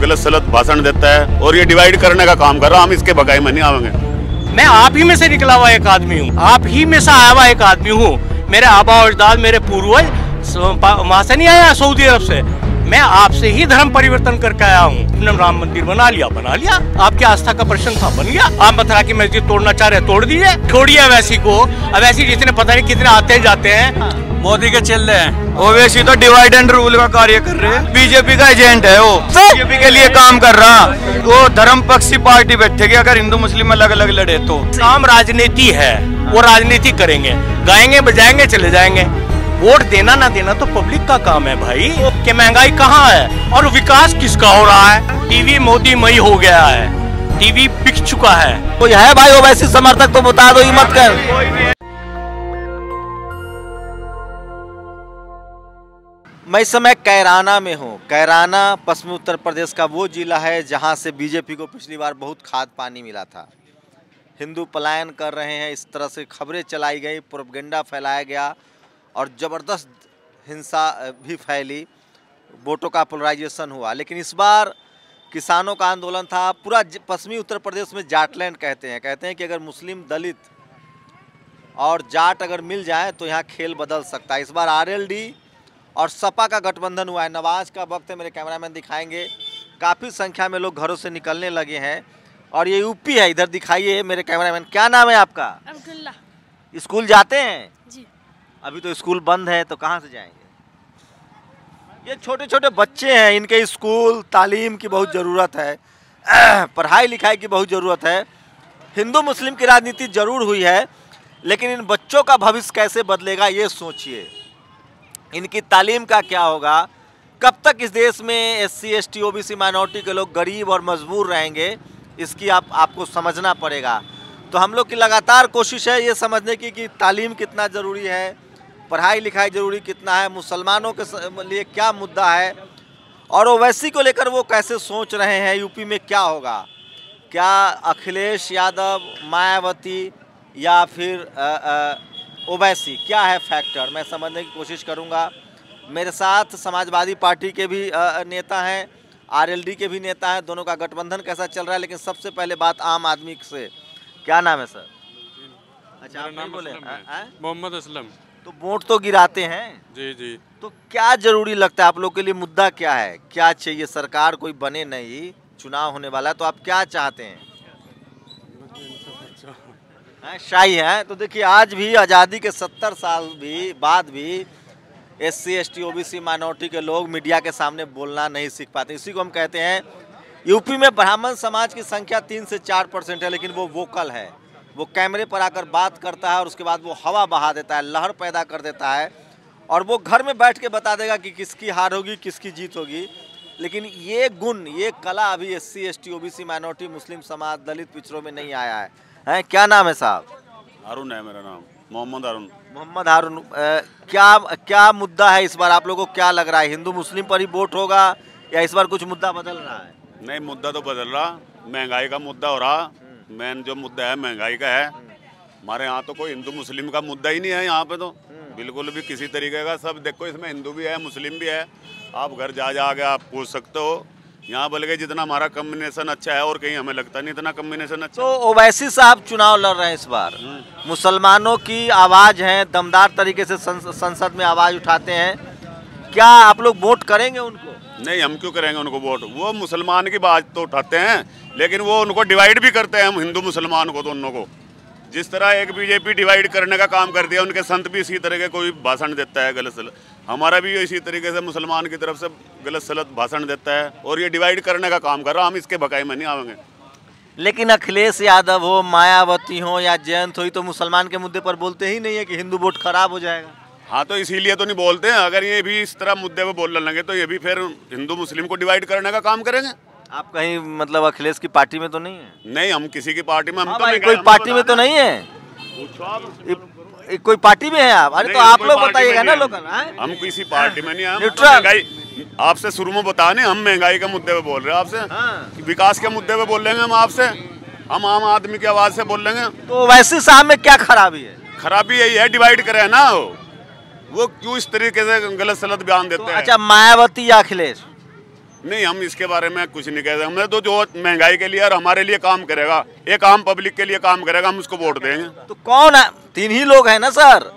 गलत सलत भाषण देता है और ये डिवाइड करने का काम कर रहा है। हम इसके भगाई में नहीं आवेंगे। मैं आप ही में से निकला हुआ एक आदमी हूँ, आप ही में से आया हुआ एक आदमी हूँ। मेरे आबा अजदाद, मेरे पूर्वज वहां से नहीं आया, सऊदी अरब से। मैं आपसे ही धर्म परिवर्तन करके आया हूँ। अपने राम मंदिर बना लिया, आपकी आस्था का प्रश्न था, बन गया। आप मथुरा की मस्जिद तोड़ना चाह रहे, तोड़ दीजिए। छोड़िए अवैसी को, अवैसी जितने पता नहीं कितने आते जाते हैं, मोदी के चल रहे हैं। ओवैसी तो डिवाइड एंड रूल का कार्य कर रहे हैं। बीजेपी का एजेंट है, वो बीजेपी के लिए काम कर रहा। वो धर्म पक्षी पार्टी बैठेगी अगर हिंदू मुस्लिम अलग अलग लड़े तो। काम राजनीति है, वो राजनीति करेंगे, गाएंगे बजाएंगे चले जाएंगे। वोट देना ना देना तो पब्लिक का काम है भाई। कि महंगाई कहाँ है और विकास किसका हो रहा है। टीवी मोदी मई हो गया है, टीवी बिक चुका है। कोई है भाई ओवैसी समर्थक तो बता दो, हिम्मत कर। मैं इस समय कैराना में हूँ। कैराना पश्चिमी उत्तर प्रदेश का वो जिला है जहाँ से बीजेपी को पिछली बार बहुत खाद पानी मिला था। हिंदू पलायन कर रहे हैं, इस तरह से खबरें चलाई गई, प्रोपगेंडा फैलाया गया और ज़बरदस्त हिंसा भी फैली, वोटों का पोलराइजेशन हुआ। लेकिन इस बार किसानों का आंदोलन था। पूरा पश्चिमी उत्तर प्रदेश में जाटलैंड कहते हैं कि अगर मुस्लिम, दलित और जाट अगर मिल जाए तो यहाँ खेल बदल सकता है। इस बार आरएलडी और सपा का गठबंधन हुआ है। नवाज का वक्त है, मेरे कैमरामैन दिखाएंगे। काफ़ी संख्या में लोग घरों से निकलने लगे हैं और ये यूपी है। इधर दिखाइए मेरे कैमरामैन, क्या नाम है आपका? अब्दुल्ला। स्कूल जाते हैं? जी। अभी तो स्कूल बंद है, तो कहाँ से जाएंगे? ये छोटे छोटे बच्चे हैं, इनके स्कूल तालीम की बहुत ज़रूरत है, पढ़ाई लिखाई की बहुत ज़रूरत है। हिंदू मुस्लिम की राजनीति जरूर हुई है, लेकिन इन बच्चों का भविष्य कैसे बदलेगा ये सोचिए। इनकी तालीम का क्या होगा? कब तक इस देश में एससी, एसटी, ओबीसी, माइनॉरिटी के लोग गरीब और मजबूर रहेंगे, इसकी आपको समझना पड़ेगा। तो हम लोग की लगातार कोशिश है ये समझने की कि तालीम कितना ज़रूरी है, पढ़ाई लिखाई ज़रूरी कितना है, मुसलमानों के लिए क्या मुद्दा है और ओवैसी को लेकर वो कैसे सोच रहे हैं। यूपी में क्या होगा? क्या अखिलेश यादव, मायावती या फिर ओवैसी, क्या है फैक्टर, मैं समझने की कोशिश करूंगा। मेरे साथ समाजवादी पार्टी के भी नेता हैं, आरएलडी के भी नेता हैं। दोनों का गठबंधन कैसा चल रहा है, लेकिन सबसे पहले बात आम आदमी से। क्या नाम है सर? अच्छा, आप नहीं बोले? मोहम्मद असलम। तो वोट तो गिराते हैं? जी जी। तो क्या जरूरी लगता है आप लोग के लिए? मुद्दा क्या है, क्या चाहिए? सरकार कोई बने नहीं, चुनाव होने वाला है, तो आप क्या चाहते हैं? शाही है। तो देखिए, आज भी आज़ादी के 70 साल बाद भी एससी, एसटी, ओबीसी, माइनॉरिटी के लोग मीडिया के सामने बोलना नहीं सीख पाते। इसी को हम कहते हैं, यूपी में ब्राह्मण समाज की संख्या 3 से 4% है, लेकिन वो वोकल है। वो कैमरे पर आकर बात करता है और उसके बाद वो हवा बहा देता है, लहर पैदा कर देता है और वो घर में बैठ के बता देगा कि किसकी हार होगी, किसकी जीत होगी। लेकिन ये गुण, ये कला अभी एससी, एसटी, ओबीसी, माइनॉरिटी, मुस्लिम समाज, दलित पिछड़ों में नहीं आया है। क्या नाम है साहब? हारून है मेरा नाम, मोहम्मद हारून। मोहम्मद हारून। क्या मुद्दा है इस बार? आप लोगों को क्या लग रहा है, हिंदू मुस्लिम पर ही वोट होगा या इस बार कुछ मुद्दा बदल रहा है? नहीं, मुद्दा तो बदल रहा, महंगाई का मुद्दा हो रहा। मेन जो मुद्दा है महंगाई का है। हमारे यहाँ तो कोई हिंदू मुस्लिम का मुद्दा ही नहीं है यहाँ पे, तो बिल्कुल भी किसी तरीके का। सब देखो, इसमें हिंदू भी है, मुस्लिम भी है। आप घर जा के आप पूछ सकते हो। यहाँ बल्कि जितना हमारा कम्बिनेशन अच्छा है और कहीं हमें लगता नहीं इतना कम्बिनेशन अच्छा। तो ओवैसी साहब चुनाव लड़ रहे हैं इस बार, मुसलमानों की आवाज़ है, दमदार तरीके से संसद में आवाज़ उठाते हैं। क्या आप लोग वोट करेंगे उनको? नहीं, हम क्यों करेंगे उनको वोट? वो मुसलमान की बात तो उठाते हैं, लेकिन वो उनको डिवाइड भी करते हैं, हम हिंदू मुसलमान को, दोनों को। जिस तरह एक बीजेपी डिवाइड करने का काम कर दिया, उनके संत भी इसी तरह के कोई भाषण देता है गलत सलत। हमारा भी इसी तरीके से मुसलमान की तरफ से गलत सलत भाषण देता है और ये डिवाइड करने का काम कर रहा। हम इसके भगाई में नहीं आवेंगे। लेकिन अखिलेश यादव हो, मायावती हो या जयंत हो, तो मुसलमान के मुद्दे पर बोलते ही नहीं है कि हिंदू वोट खराब हो जाएगा। हाँ, तो इसीलिए तो नहीं बोलते हैं। अगर ये भी इस तरह मुद्दे पे बोलने लगे तो ये भी फिर हिंदू मुस्लिम को डिवाइड करने का काम करेंगे। आप कहीं मतलब अखिलेश की पार्टी में तो नहीं है? नहीं, हम किसी की पार्टी में, हम तो नहीं, कोई पार्टी में तो नहीं है। कोई पार्टी में है आप? अरे तो आप लोग बताइएगा ना लोकल। हम किसी पार्टी में नहीं है। न्यूट्रल। आपसे शुरू में बता नहीं, हम महंगाई के मुद्दे पे बोल रहे हैं आपसे। विकास के मुद्दे पे बोल लेंगे हम आपसे, हम आम आदमी की आवाज से बोल लेंगे। तो वैसे साहब में क्या खराबी है? खराबी यही है, डिवाइड करे ना। वो क्यों इस तरीके से गलत सलत बयान देते हैं? अच्छा, मायावती या अखिलेश? नहीं, हम इसके बारे में कुछ नहीं कहते। हमने तो जो महंगाई के लिए और हमारे लिए काम करेगा, एक आम पब्लिक के लिए काम करेगा, हम उसको वोट देंगे। तो कौन है? 3 ही लोग हैं ना सर,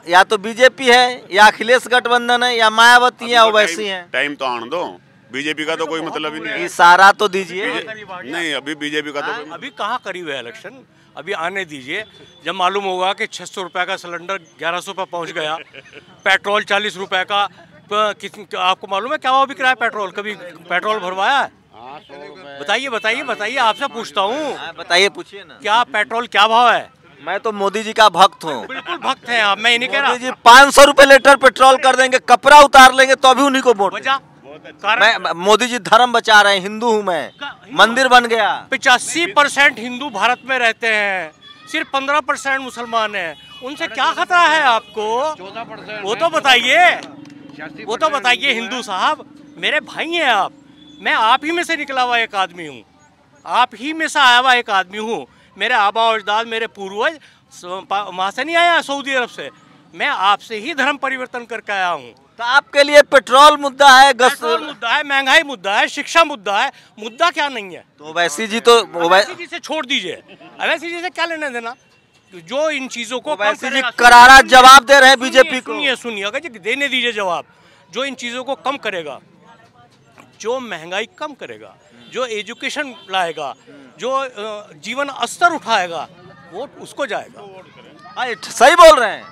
या तो बीजेपी है, या अखिलेश गठबंधन है, या मायावती है, ओवैसी है। टाइम तो आने दो, बीजेपी का तो कोई मतलब ही नहीं है। इशारा तो दीजिए। नहीं, अभी बीजेपी का तो अभी कहाँ करीब है इलेक्शन, अभी आने दीजिए। जब मालूम होगा कि 600 रुपये का सिलेंडर 1100 पे पहुँच गया, पेट्रोल 40 रुपये का, आपको मालूम है क्या वो बिक रहा है पेट्रोल? कभी पेट्रोल भरवाया है? बताइए बताइए बताइए, आपसे पूछता हूँ। बताइए, पूछिए ना। क्या पेट्रोल क्या भाव है? मैं तो मोदी जी का भक्त हूँ। बिल्कुल भक्त हैं आप, मैं ये नहीं कह रहा। मोदी जी 500 रुपए लीटर पेट्रोल कर देंगे, कपड़ा उतार लेंगे तो अभी उन्हीं को वोट। वजह मैं मोदी जी धर्म बचा रहे हैं, हिंदू हूँ मैं, मंदिर बन गया। 85% हिंदू भारत में रहते हैं, सिर्फ 15% मुसलमान हैं। उनसे क्या खतरा है आपको? वो तो बताइए, वो तो बताइए हिंदू साहब, मेरे भाई हैं आप। मैं आप ही में से निकला हुआ एक आदमी हूँ, आप ही में से आया हुआ एक आदमी हूँ। मेरे आबा अजदाद, मेरे पूर्वज वहाँ से नहीं आया, सऊदी अरब से। मैं आपसे ही धर्म परिवर्तन करके आया हूँ। तो आपके लिए पेट्रोल मुद्दा है, पेट्रोल मुद्दा है, महंगाई मुद्दा है, शिक्षा मुद्दा है, मुद्दा क्या नहीं है? तो ओवैसी जी तो ओवैसी जी से छोड़ दीजिए, ओवैसी जी से क्या लेना देना? जो इन चीजों को ओवैसी जी करारा जवाब दे रहे हैं बीजेपी को। सुनिए सुनिए, अगर जी देने दीजिए जवाब। जो इन चीजों को कम करेगा, जो महंगाई कम करेगा, जो एजुकेशन लाएगा, जो जीवन स्तर उठाएगा, वो उसको जाएगा। सही बोल रहे हैं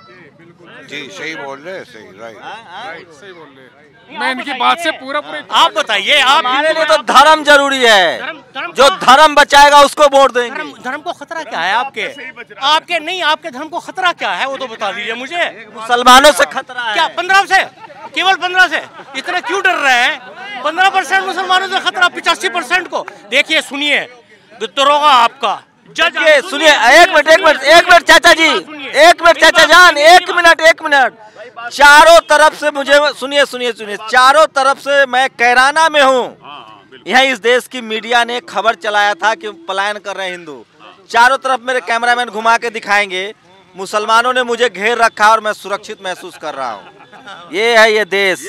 जी, सही बोल रहे हैं, सही, राइट, सही बोल रहे हैं। मैं इनकी बात से पूरा आप बताइए। आप हमारे लिए तो धर्म जरूरी है, धर्म जो धर्म बचाएगा उसको वोट देंगे। धर्म को खतरा क्या है आपके? आपके नहीं, आपके धर्म को खतरा क्या है वो तो बता दीजिए मुझे। मुसलमानों से खतरा है क्या? 15 से? केवल 15 से? इतने क्यों डर रहे हैं? 15% मुसलमानों से खतरा, 85% को देखिए। सुनिए, दरोगा आपका जज, सुनिए, एक मिनट चाचा जी, एक मिनट चाचा जान, एक मिनट। चारों तरफ से मुझे सुनिए, चारों तरफ से मैं कैराना में हूँ। यहाँ इस देश की मीडिया ने खबर चलाया था कि पलायन कर रहे हैं हिंदू। चारों तरफ मेरे कैमरामैन घुमा के दिखाएंगे, मुसलमानों ने मुझे घेर रखा और मैं सुरक्षित महसूस कर रहा हूँ। ये है ये देश।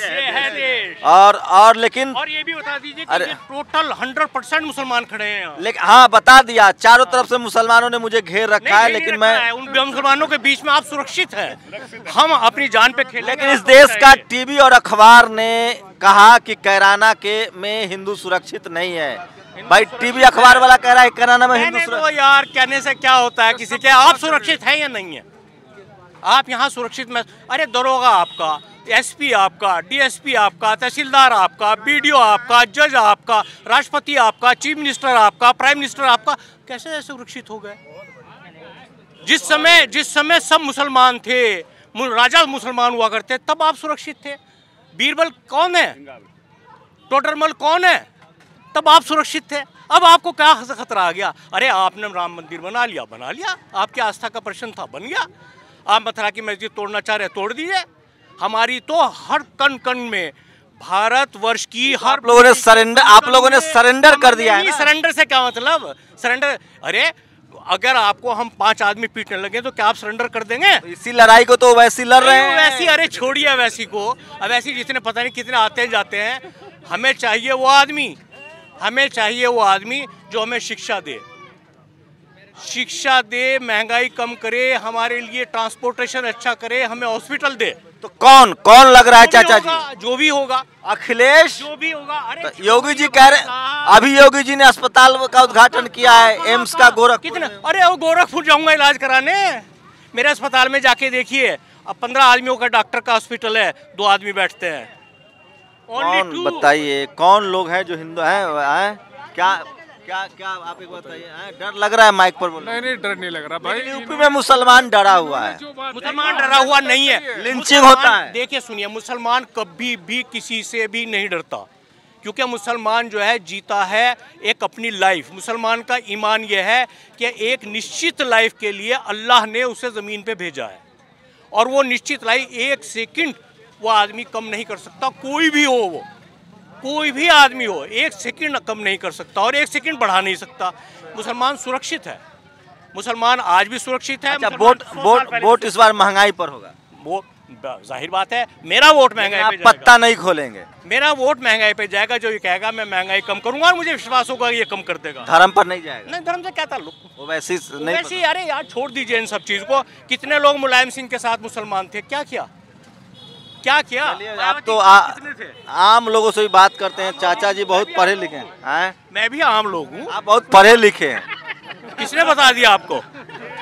और लेकिन और ये भी बता दीजिए कि ये टोटल 100% मुसलमान खड़े हैं। लेकिन हाँ, बता दिया, चारों तरफ से मुसलमानों ने मुझे घेर रखा है, लेकिन मैं उन मुसलमानों के बीच में आप सुरक्षित हैं। हम अपनी जान पे खेलेंगे। लेकिन इस देश का टीवी और अखबार ने कहा कि कैराना के में हिंदू सुरक्षित नहीं है। भाई, टीवी अखबार वाला कह रहा है कैराना में हिंदू सुरक्षित। यार, कहने से क्या होता है किसी के? आप सुरक्षित हैं या नहीं है? आप यहाँ सुरक्षित में? अरे दरोगा आपका, एसपी आपका, डीएसपी आपका, तहसीलदार आपका, बीडीओ आपका, जज आपका, राष्ट्रपति आपका, चीफ मिनिस्टर आपका, प्राइम मिनिस्टर आपका, कैसे सुरक्षित हो गए? जिस समय सब मुसलमान थे, राजा मुसलमान हुआ करते, तब आप सुरक्षित थे। बीरबल कौन है? टोडरमल कौन है? तब आप सुरक्षित थे। अब आपको क्या खतरा आ गया? अरे आपने राम मंदिर बना लिया, आपकी आस्था का प्रश्न था, बन गया। आप मथुरा की मस्जिद तोड़ना चाह रहे, तोड़ दीजिए। हमारी तो हर कण कण में भारतवर्ष की हर आप लोगों ने सरेंडर कर दिया है। सरेंडर से क्या मतलब? सरेंडर, अरे अगर आपको हम 5 आदमी पीटने लगे तो क्या आप सरेंडर कर देंगे? तो इसी लड़ाई को तो वैसी लड़ रहे हैं। वैसी, अरे छोड़िए वैसी को। अब वैसी जितने पता नहीं कितने आते जाते हैं। हमें चाहिए वो आदमी जो हमें शिक्षा दे, महंगाई कम करे, हमारे लिए ट्रांसपोर्टेशन अच्छा करे, हमें हॉस्पिटल दे। तो कौन लग रहा है चाचा जी? जो भी होगा, अखिलेश, जो भी होगा। अरे तो योगी जी कह रहे, अभी योगी जी ने अस्पताल का उद्घाटन किया है, एम्स का गोरखपुर। कितना? अरे वो गोरखपुर जाऊंगा इलाज कराने, मेरे अस्पताल में जाके देखिए। अब 15 आदमियों का डॉक्टर का हॉस्पिटल है, 2 आदमी बैठते हैं। कौन बताइए, कौन लोग हैं जो हिंदू हैं? क्या आप एक बताइए। डर लग रहा है माइक पर बोलने? नहीं, डर नहीं लग रहा भाई। यूपी में मुसलमान डरा हुआ है। मुसलमान डरा हुआ नहीं है, लिंचिंग होता है। देखिए सुनिए, मुसलमान कभी भी किसी से भी नहीं डरता, क्योंकि मुसलमान जो है जीता है एक अपनी लाइफ। मुसलमान का ईमान यह है कि एक निश्चित लाइफ के लिए अल्लाह ने उसे ज़मीन पे भेजा है, और वो निश्चित लाइफ 1 सेकंड वो आदमी कम नहीं कर सकता। कोई भी हो, वो कोई भी आदमी हो, 1 सेकंड कम नहीं कर सकता और 1 सेकंड बढ़ा नहीं सकता। मुसलमान सुरक्षित है, मुसलमान आज भी सुरक्षित है। अच्छा, वोट इस बार महंगाई पर होगा? वो जाहिर बात है मेरा वोट महंगाई आप पे जाएगा। पत्ता नहीं खोलेंगे, मेरा वोट महंगाई पे जाएगा। जो ये कहेगा मैं महंगाई कम करूंगा और मुझे विश्वास होगा ये कम कर देगा। धर्म पर नहीं जाएगा। नहीं, धर्म से क्या ताल्लुक। ओवैसी नहीं वैसे ही, अरे यार छोड़ दीजिए इन सब चीज को। कितने लोग मुलायम सिंह के साथ मुसलमान थे, क्या किया, क्या किया? आप तो कितने थे? आम लोगों से भी बात करते हैं। चाचा जी बहुत पढ़े लिखे हैं। मैं भी आम लोग हूँ। आप बहुत पढ़े लिखे हैं, किसने बता दिया आपको?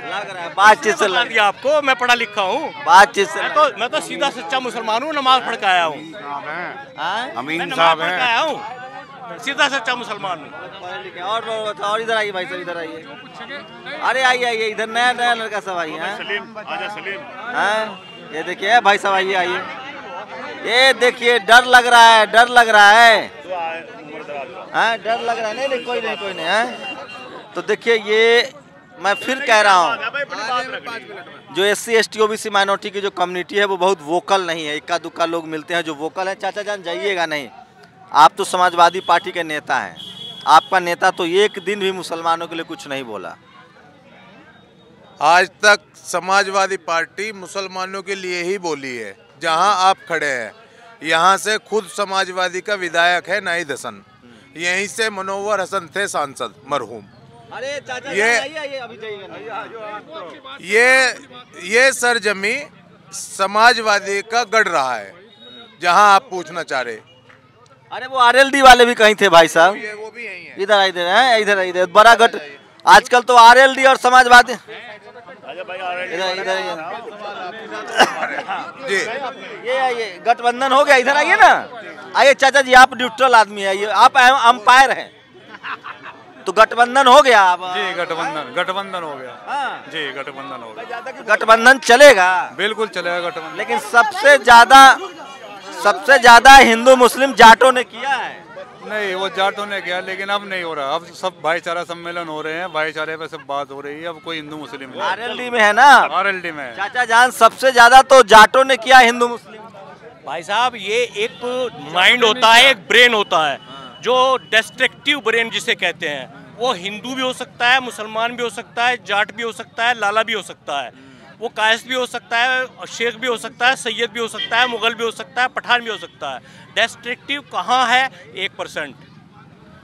लग रहा है बातचीत से बता दिया आपको मैं पढ़ा लिखा हूँ। बातचीत से मैं तो सीधा सच्चा मुसलमान हूँ, नमाज पढ़ के आया हूँ। मैं अमीन नमाज साहब पढ़ के हैं। आया हूँ, सीधा सच्चा मुसलमान हूँ। पढ़े लिखे। और इधर आइए भाई साहब, इधर आइए। अरे आइए आइए, इधर नया नया लड़का सब आइए। सलीम, आजा सलीम। हैं, ये देखिए भाई साहब, आइए आइए। ये देखिए डर लग रहा है, डर लग रहा है। हाँ डर लग रहा है। नहीं नहीं कोई नहीं, कोई नहीं है। तो देखिए ये मैं फिर कह रहा हूँ, जो SC ST OBC माइनॉरिटी की जो कम्युनिटी है वो बहुत वोकल नहीं है। इक्का दुक्का लोग मिलते हैं जो वोकल है। चाचा जान जाइएगा नहीं, आप तो समाजवादी पार्टी के नेता हैं। आपका नेता तो एक दिन भी मुसलमानों के लिए कुछ नहीं बोला। आज तक समाजवादी पार्टी मुसलमानों के लिए ही बोली है। जहां आप खड़े हैं यहां से खुद समाजवादी का विधायक है नाहिद हसन, यहीं से मनोवर हसन थे सांसद मरहूम। अरे चाचा ये अभी जाइएगा। ये सरजमी समाजवादी का गढ़ रहा है जहां आप पूछना चाह रहे। अरे वो RLD वाले भी कहीं थे भाई साहब। वो भी यही है। इधर इधर है, इधर इधर बड़ा गठ। आजकल तो RLD और समाजवादी इधर इधर जी ये गठबंधन हो गया। इधर आइए ना, आइए चाचा जी, आप न्यूट्रल आदमी है, आप अंपायर हैं, तो गठबंधन हो गया। अब जी गठबंधन हो गया। हाँ। जी गठबंधन हो गया, गठबंधन चलेगा, बिल्कुल चलेगा गठबंधन। लेकिन सबसे ज्यादा हिंदू मुस्लिम जाटों ने किया है। नहीं वो जाटों ने किया, लेकिन अब नहीं हो रहा। अब सब भाईचारा सम्मेलन हो रहे हैं, भाईचारे पे सब बात हो रही है। अब कोई हिंदू मुस्लिम नहीं। RLD में है ना, RLD में है। चाचा जान सबसे ज्यादा तो जाटों ने किया हिंदू मुस्लिम। भाई साहब ये एक माइंड होता है, एक ब्रेन होता है, जो डिस्ट्रक्टिव ब्रेन जिसे कहते हैं। वो हिंदू भी हो सकता है, मुसलमान भी हो सकता है, जाट भी हो सकता है, लाला भी हो सकता है, वो कायस भी हो सकता है, शेख भी हो सकता है, सैयद भी हो सकता है, मुगल भी हो सकता है, पठान भी हो सकता है। डिस्ट्रक्टिव कहाँ है? 1%।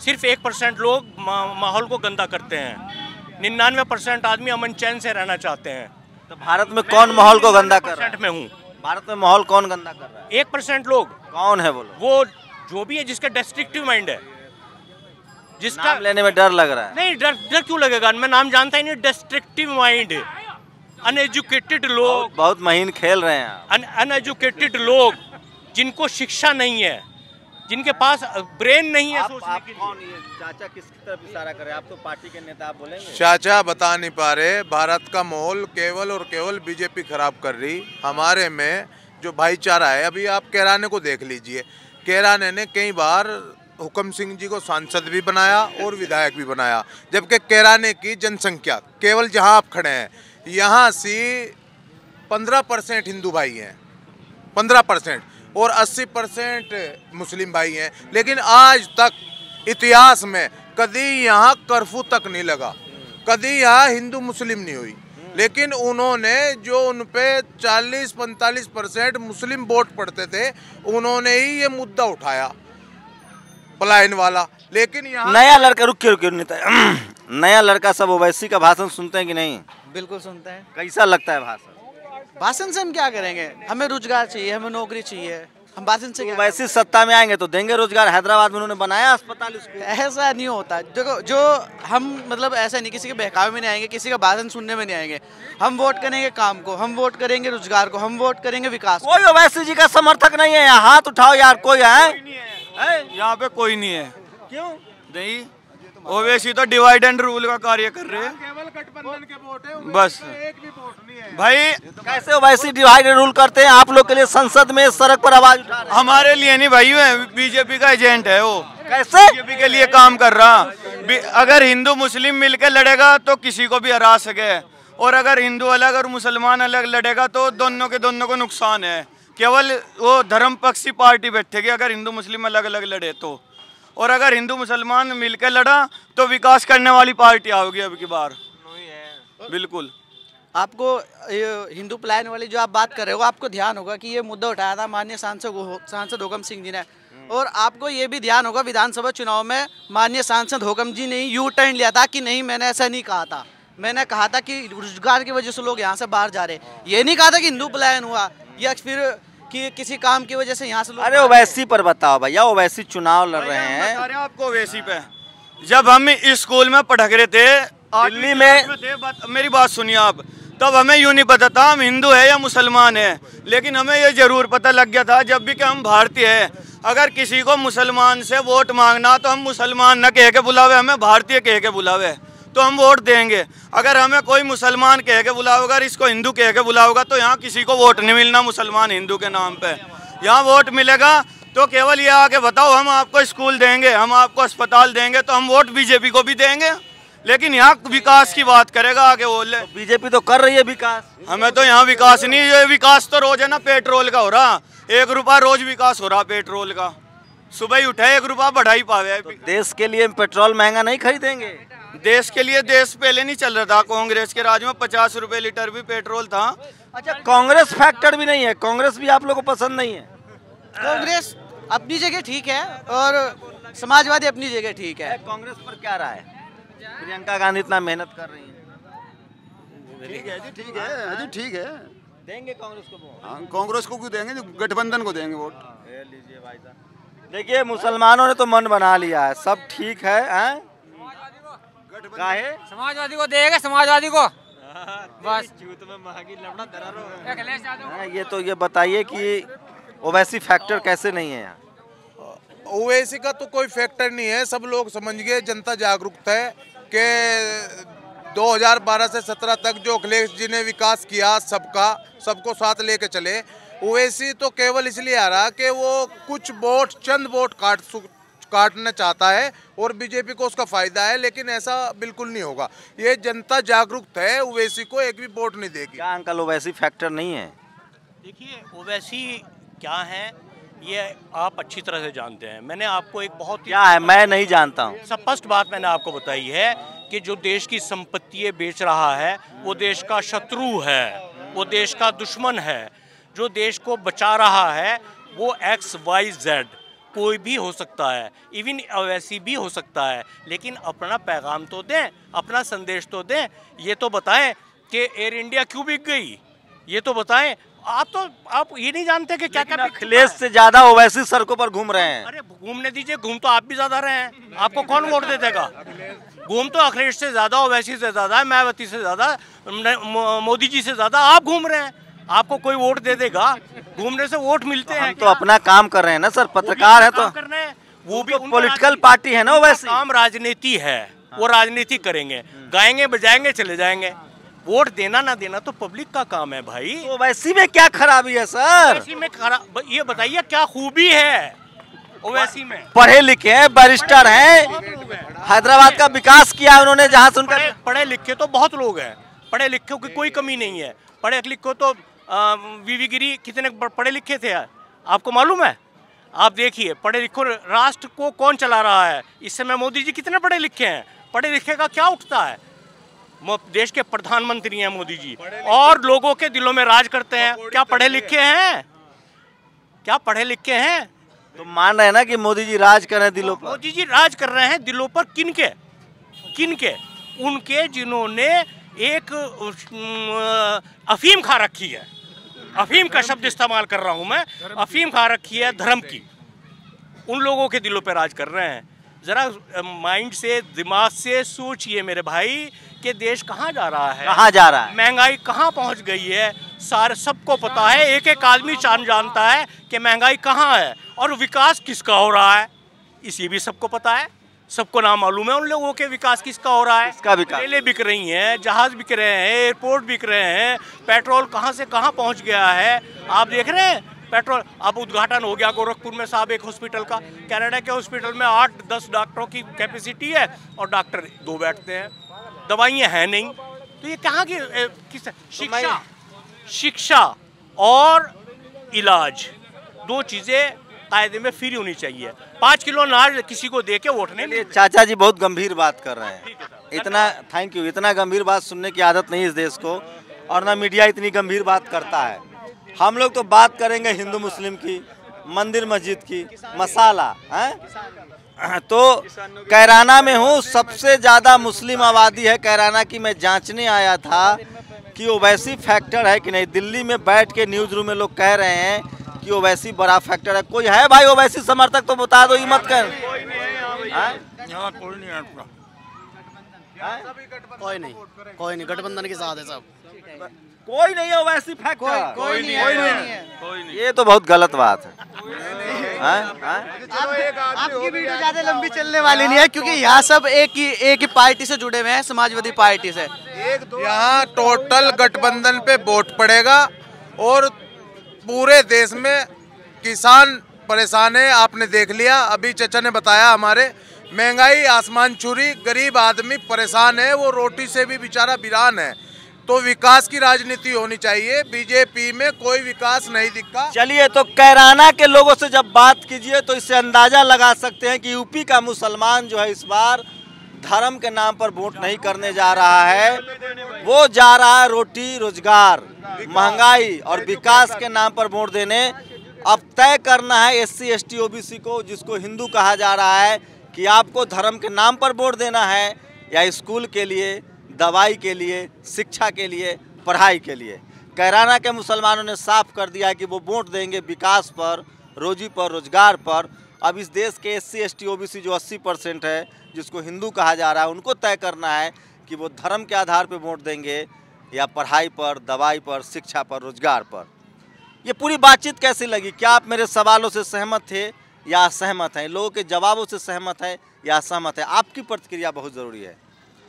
सिर्फ 1% लोग माहौल को गंदा करते हैं। 99% आदमी अमन चैन से रहना चाहते हैं। तो भारत में कौन माहौल को गंदा कर रहा है? में हूँ। भारत में माहौल कौन गंदा कर रहा है? 1% लोग। कौन है बोलो? वो जो भी है जिसका डिस्ट्रक्टिव माइंड है, जिसका नाम लेने में डर लग रहा है। नहीं, डर क्यों लगेगा? मैं नाम जानता ही नहीं। डिस्ट्रक्टिव माइंड, अनएजुकेटेड लोग, बहुत महीन खेल रहे हैं आप। अनएजुकेटेड लोग, जिनको शिक्षा नहीं है, जिनके पास ब्रेन नहीं है आप सोचने के लिए। कौन ये चाचा किसकी तरफ इशारा कर रहे हैं? आप तो पार्टी के नेता, आप बोलेंगे? चाचा बता नहीं पा रहे। भारत का माहौल केवल और केवल बीजेपी खराब कर रही। हमारे में जो भाईचारा है, अभी आप कैराने को देख लीजिए। कैराने ने कई बार हुक्म सिंह जी को सांसद भी बनाया और विधायक भी बनाया, जबकि कैराने की जनसंख्या केवल जहां आप खड़े हैं यहाँ से 15% हिंदू भाई हैं, 15%, और 80% मुस्लिम भाई हैं। लेकिन आज तक इतिहास में कभी यहाँ कर्फ्यू तक नहीं लगा, कभी यहाँ हिंदू मुस्लिम नहीं हुई। लेकिन उन्होंने जो उन पे 40-45% मुस्लिम वोट पड़ते थे, उन्होंने ही ये मुद्दा उठाया पलायन वाला। लेकिन यहाँ नया लड़का, रुकिए नेता, नया लड़का सब ओवैसी का भाषण सुनते हैं कि नहीं? बिल्कुल सुनते हैं। कैसा लगता है भाषण? भाषण से हम क्या करेंगे? हमें रोजगार चाहिए, हमें नौकरी चाहिए, हम भाषण से क्या ओवैसी सत्ता में आएंगे तो देंगे रोजगार। हैदराबाद में उन्होंने बनाया अस्पताल, स्कूल। ऐसा नहीं होता। देखो, जो हम मतलब ऐसा नहीं किसी के बहकावे में नहीं आएंगे, किसी का भाषण सुनने में नहीं आएंगे। हम वोट करेंगे काम को, हम वोट करेंगे रोजगार को, हम वोट करेंगे विकास को। कोई ओवैसी जी का समर्थक नहीं है यहाँ, हाथ उठाओ यार। कोई है? यहाँ पे कोई नहीं है। क्यों नहीं, ओवैसी तो डिवाइड एंड रूल का कार्य कर रहे हैं। केवल गठबंधन के वोट है, बस एक भी वोट नहीं है। भाई कैसे ओवैसी डिवाइड रूल करते हैं? आप लोग के लिए संसद में सड़क पर आवाज उठा रहे हैं। हमारे लिए नहीं भाई, बीजेपी का एजेंट है वो। कैसे? बीजेपी के लिए काम कर रहा। अगर हिंदू मुस्लिम मिलकर लड़ेगा तो किसी को भी हरा सके, और अगर हिंदू अलग और मुसलमान अलग लड़ेगा तो दोनों को नुकसान है। केवल वो धर्म पक्षी पार्टी बैठेगी अगर हिंदू मुस्लिम अलग अलग लड़े तो, और अगर हिंदू मुसलमान मिलकर लड़ा तो विकास करने वाली पार्टी आओगी अब की बार। बिल्कुल। आपको हिंदू पलायन वाली जो आप बात कर रहे हो, आपको ध्यान होगा कि ये मुद्दा उठाया था माननीय सांसद हुकम सिंह जी ने, और आपको ये भी ध्यान होगा विधानसभा चुनाव में माननीय सांसद हुकम जी ने यू टर्न लिया था कि नहीं, मैंने ऐसा नहीं कहा था। मैंने कहा था कि रोजगार की वजह से लोग यहाँ से बाहर जा रहे हैं, ये नहीं कहा था कि हिंदू पलायन हुआ या फिर कि किसी काम की वजह से यहाँ से लोग। अरे ओवैसी पर बताओ भैया, ओवैसी चुनाव लड़ रहे हैं। बता रहे हैं आपको ओवैसी पे, जब हम इस स्कूल में पढ़ रहे थे दिल्ली में मेरी बात सुनिए आप, तब हमें यूँ नहीं पता था हम हिंदू है या मुसलमान है, लेकिन हमें ये जरूर पता लग गया था जब भी कि हम भारतीय है। अगर किसी को मुसलमान से वोट मांगना तो हम मुसलमान न कह के बुलावे, हमें भारतीय कह के बुलावे तो हम वोट देंगे। अगर हमें कोई मुसलमान कह के बुलाओगा, अगर इसको हिंदू कह के बुलाओगा, तो यहाँ किसी को वोट नहीं मिलना मुसलमान हिंदू के नाम पे। यहाँ वोट मिलेगा तो केवल ये आके बताओ हम आपको स्कूल देंगे, हम आपको अस्पताल देंगे, तो हम वोट बीजेपी को भी देंगे। लेकिन यहाँ विकास की बात करेगा आके बोले, बीजेपी तो कर रही है विकास, हमें तो यहाँ विकास नहीं, ये विकास तो रोज है ना पेट्रोल का हो रहा, 1 रुपया रोज विकास हो रहा पेट्रोल का, सुबह ही उठे 1 रुपया बढ़ाई पावे। तो देश के लिए पेट्रोल महंगा नहीं खरीदेंगे? देश के लिए देश पहले नहीं चल रहा था, कांग्रेस के राज में 50 रुपए लीटर भी पेट्रोल था। अच्छा, कांग्रेस फैक्टर भी नहीं है? कांग्रेस भी आप लोगों को पसंद नहीं है? कांग्रेस अपनी जगह ठीक है और समाजवादी अपनी जगह ठीक है। कांग्रेस पर क्या राय है? प्रियंका गांधी इतना मेहनत कर रही है। ठीक है जी, ठीक है जी, ठीक है। देंगे कांग्रेस को वोट? हाँ, कांग्रेस को क्यों देंगे, गठबंधन को देंगे वोट। लीजिए भाई साहब, देखिए मुसलमानों ने तो मन बना लिया है, सब ठीक है। काहे? समाजवादी को देगा, समाजवादी को बस। ये तो ये बताइए कि ओवैसी फैक्टर कैसे नहीं है यहाँ? ओवैसी का तो कोई फैक्टर नहीं है, सब लोग समझ गए, जनता जागरूक है कि 2012 से 17 तक जो अखिलेश जी ने विकास किया सबको साथ लेके चले। ओवैसी तो केवल इसलिए आ रहा कि वो कुछ वोट, चंद वोट काटना चाहता है और बीजेपी को उसका फायदा है, लेकिन ऐसा बिल्कुल नहीं होगा। ये जनता जागरूक है, ओवैसी को एक भी वोट नहीं देगी। क्या अंकल ओवैसी फैक्टर नहीं है? देखिए ओवैसी क्या है ये आप अच्छी तरह से जानते हैं। मैंने आपको एक बहुत क्या है, मैं नहीं जानता हूँ। स्पष्ट बात मैंने आपको बताई है कि जो देश की संपत्ति बेच रहा है वो देश का शत्रु है, वो देश का दुश्मन है। जो देश को बचा रहा है वो XYZ कोई भी हो सकता है, इवन ओवैसी भी हो सकता है, लेकिन अपना पैगाम तो दें, अपना संदेश तो दें। ये तो बताएं कि एयर इंडिया क्यों बिक गई, ये तो बताएं। आप ये नहीं जानते कि क्या क्या अखिलेश से ज्यादा ओवैसी सड़कों पर घूम रहे हैं। अरे घूमने दीजिए, घूम तो आप भी ज्यादा रहे हैं, आपको कौन वोट दे देगा? घूम तो अखिलेश से ज्यादा, ओवैसी से ज्यादा, मायावती से ज्यादा, मोदी जी से ज्यादा आप घूम रहे हैं। आपको कोई वोट दे देगा? घूमने से वोट मिलते हैं? हम तो अपना काम कर रहे हैं ना सर, पत्रकार है तो वो भी पॉलिटिकल पार्टी है ना ओवैसी। काम राजनीति है, वो राजनीति करेंगे, गाएंगे बजाएंगे चले जाएंगे। वोट देना ना देना तो पब्लिक का काम है भाई। तो ओवैसी में क्या खराबी है सर? ओवैसी में ये बताइए क्या खूबी है ओवैसी में? पढ़े लिखे हैं, बैरिस्टर हैं, हैदराबाद का विकास किया उन्होंने, जहाँ से उनका पढ़े लिखे तो बहुत लोग हैं, पढ़े लिखे की कोई कमी नहीं है। पढ़े लिखे तो वीवी गिरी कितने पढ़े लिखे थे आपको मालूम है? आप देखिए पढ़े लिखे राष्ट्र को कौन चला रहा है इस समय? मोदी जी कितने पढ़े लिखे हैं? पढ़े लिखे का क्या उठता है? देश के प्रधानमंत्री हैं मोदी जी और लोगों के दिलों में राज करते हैं। क्या पढ़े लिखे हैं? क्या पढ़े लिखे हैं? तो मान रहे हैं ना कि मोदी जी राज कर रहे हैं दिलों पर। मोदी जी राज कर रहे हैं दिलों पर। किनके? किनके? उनके जिन्होंने एक अफीम खा रखी है, अफीम का शब्द इस्तेमाल कर रहा हूं मैं, अफीम खा रखी है धर्म की, उन लोगों के दिलों पे राज कर रहे हैं। जरा माइंड से, दिमाग से सोचिए मेरे भाई कि देश कहाँ जा रहा है, कहाँ जा रहा है, महंगाई कहाँ पहुँच गई है। सारे सबको पता है, एक एक आदमी जानता है कि महंगाई कहाँ है और विकास किसका हो रहा है, इसी भी सबको पता है। सबको नाम मालूम है उन लोगों के विकास किसका हो रहा है। रेलें बिक रही हैं, जहाज बिक रहे हैं, एयरपोर्ट बिक रहे हैं, पेट्रोल कहाँ से कहाँ पहुँच गया है आप देख रहे हैं। पेट्रोल अब उद्घाटन हो गया गोरखपुर में साहब एक हॉस्पिटल का। कनाडा के हॉस्पिटल में 8-10 डॉक्टरों की कैपेसिटी है और डॉक्टर 2 बैठते हैं, दवाइयाँ हैं नहीं। तो ये कहाँ की किस शिक्षा और इलाज, 2 चीज़ें कायदे में फ्री होनी चाहिए। 5 किलो अनाज किसी को दे के वोट नहीं। चाचा जी बहुत गंभीर बात कर रहे हैं, इतना थैंक यू, इतना गंभीर बात सुनने की आदत नहीं इस देश को। और ना मीडिया इतनी गंभीर बात करता है। हम लोग तो बात करेंगे हिंदू मुस्लिम की, मंदिर मस्जिद की, मसाला है। तो कैराना में हूँ, सबसे ज़्यादा मुस्लिम आबादी है कैराना की। मैं जांचने आया था कि ओवैसी फैक्टर है कि नहीं। दिल्ली में बैठ के न्यूज़ रूम में लोग कह रहे हैं कि ओवैसी बड़ा फैक्टर है। कोई है भाई ओवैसी समर्थक तो बता दो, ये मत कर। कोई नहीं, गठबंधन के साथ है सब। कोई नहीं है ओवैसी फैक्टर, कोई नहीं है। ये तो बहुत गलत बात है। आपकी वीडियो ज्यादा लंबी चलने वाली नहीं है, क्योंकि यहाँ सब एक ही पार्टी से जुड़े हुए हैं, समाजवादी पार्टी से। यहाँ टोटल गठबंधन पे वोट पड़ेगा और पूरे देश में किसान परेशान है। आपने देख लिया, अभी चचा ने बताया, हमारे महंगाई आसमान छूरी, गरीब आदमी परेशान है, वो रोटी से भी बेचारा वीरान है। तो विकास की राजनीति होनी चाहिए। बीजेपी में कोई विकास नहीं दिखा। चलिए, तो कैराना के लोगों से जब बात कीजिए तो इससे अंदाजा लगा सकते हैं कि यूपी का मुसलमान जो है इस बार धर्म के नाम पर वोट नहीं करने जा रहा है, वो जा रहा है रोटी, रोजगार, महंगाई और विकास के नाम पर वोट देने। अब तय करना है SC ST OBC को, जिसको हिंदू कहा जा रहा है, कि आपको धर्म के नाम पर वोट देना है या स्कूल के लिए, दवाई के लिए, शिक्षा के लिए, पढ़ाई के लिए। कैराना के मुसलमानों ने साफ कर दिया है कि वो वोट देंगे विकास पर, रोजी पर, रोजगार पर। अब इस देश के SC ST OBC जो 80% है, जिसको हिंदू कहा जा रहा है, उनको तय करना है कि वो धर्म के आधार पर वोट देंगे या पढ़ाई पर, दवाई पर, शिक्षा पर, रोजगार पर। ये पूरी बातचीत कैसी लगी? क्या आप मेरे सवालों से सहमत थे या असहमत हैं? लोगों के जवाबों से सहमत है या असहमत है? आपकी प्रतिक्रिया बहुत ज़रूरी है।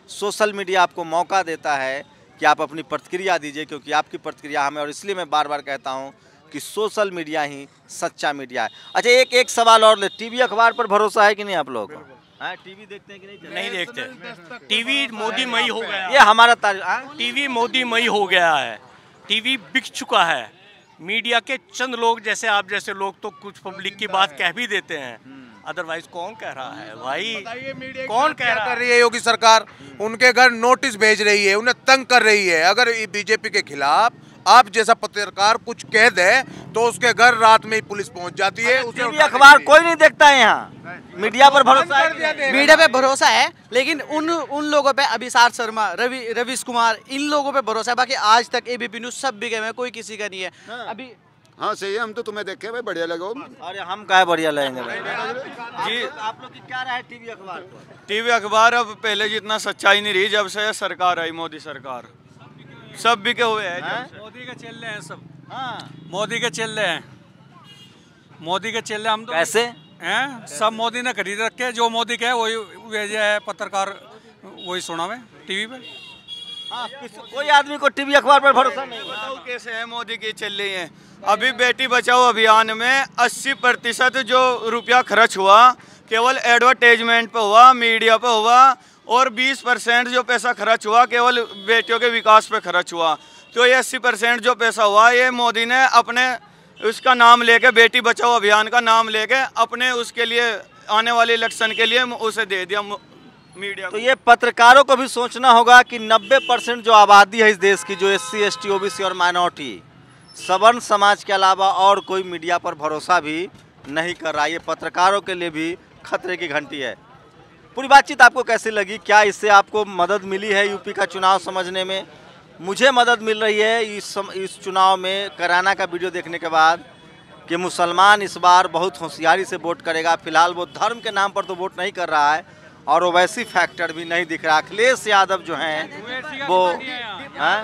सोशल मीडिया आपको मौका देता है कि आप अपनी प्रतिक्रिया दीजिए, क्योंकि आपकी प्रतिक्रिया हमें, और इसलिए मैं बार बार कहता हूं कि सोशल मीडिया ही सच्चा मीडिया है। अच्छा, एक सवाल और ले, टीवी अखबार पर भरोसा है कि नहीं आप लोगों को? टीवी देखते हैं कि नहीं? नहीं देखते। टीवी मोदीमयी हो गया, ये हमारा टीवी मोदीमयी हो गया है। टीवी बिक चुका है। मीडिया के चंद लोग जैसे आप जैसे लोग तो कुछ पब्लिक की बात कह भी देते हैं, अदरवाइज कौन कह रहा है भाई? कौन कह रहा कर रही है? योगी सरकार उनके घर नोटिस भेज रही है, उन्हें तंग कर रही है। अगर बीजेपी के खिलाफ आप जैसा पत्रकार कुछ कह दे तो उसके घर रात में ही पुलिस पहुंच जाती है। टीवी अखबार कोई नहीं देखता है यहाँ। मीडिया पर भरोसा है? मीडिया पे भरोसा है, लेकिन उन लोगों पे, अभिसार शर्मा, रवीश कुमार, इन लोगों पे भरोसा है। बाकी आज तक ABP न्यूज़ सब बिके हुए, कोई किसी का नहीं है। अभी हाँ सही है, हम तो तुम्हें देखे भाई, बढ़िया लगो। अरे हम क्या बढ़िया लगेंगे भाई? जी, आप लोग की क्या राय है टीवी अखबार पर? टीवी अखबार अब पहले जितना सच्चाई नहीं रही जब से सरकार आई, मोदी सरकार। सब बिके हुए हैं। मोदी के चल रहे हैं सब। हाँ, मोदी के चल रहे हैं, मोदी के चल रहे। हम तो कैसे हैं? सब मोदी ने खरीद रखे, जो मोदी के वही भेजे है पत्रकार, वही सुना हुए टीवी पे। हाँ, कोई आदमी को टीवी अखबार पर भरोसा नहीं। बताओ कैसे है मोदी की चल रही है। अभी बेटी बचाओ अभियान में 80% जो रुपया खर्च हुआ केवल एडवर्टाइजमेंट पे हुआ, मीडिया पे हुआ, और 20% जो पैसा खर्च हुआ केवल बेटियों के विकास पे खर्च हुआ। तो ये 80% जो पैसा हुआ ये मोदी ने अपने उसका नाम लेके, बेटी बचाओ अभियान का नाम लेके, अपने उसके लिए आने वाले इलेक्शन के लिए उसे दे दिया मीडिया। तो ये पत्रकारों को भी सोचना होगा कि 90% जो आबादी है इस देश की, जो SC ST OBC और माइनॉरिटी, सवर्ण समाज के अलावा और कोई मीडिया पर भरोसा भी नहीं कर रहा। ये पत्रकारों के लिए भी खतरे की घंटी है। पूरी बातचीत आपको कैसी लगी? क्या इससे आपको मदद मिली है यूपी का चुनाव समझने में? मुझे मदद मिल रही है इस चुनाव में कैराना का वीडियो देखने के बाद, कि मुसलमान इस बार बहुत होशियारी से वोट करेगा। फिलहाल वो धर्म के नाम पर तो वोट नहीं कर रहा है, और ओवैसी फैक्टर भी नहीं दिख रहा। अखिलेश यादव जो हैं वो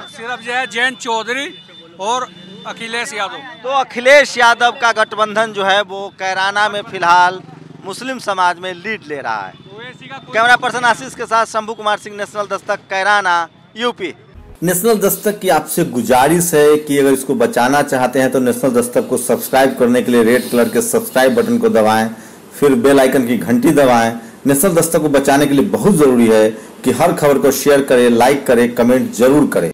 सिर्फ जो है जयंत चौधरी और अखिलेश यादव। तो अखिलेश यादव का गठबंधन जो है वो कैराना में फिलहाल मुस्लिम समाज में लीड ले रहा है। कैमरा पर्सन आशीष के साथ Shambhu Kumar Singh, national Dastak, Kairana, UP. National Dastak की आपसे गुजारिश है कि अगर इसको बचाना चाहते हैं तो नेशनल दस्तक को सब्सक्राइब करने के लिए रेड कलर के सब्सक्राइब बटन को दबाएं, फिर बेल आइकन की घंटी दबाएं। नेशनल दस्तक को बचाने के लिए बहुत जरूरी है कि हर खबर को शेयर करें, लाइक करें, कमेंट जरूर करें।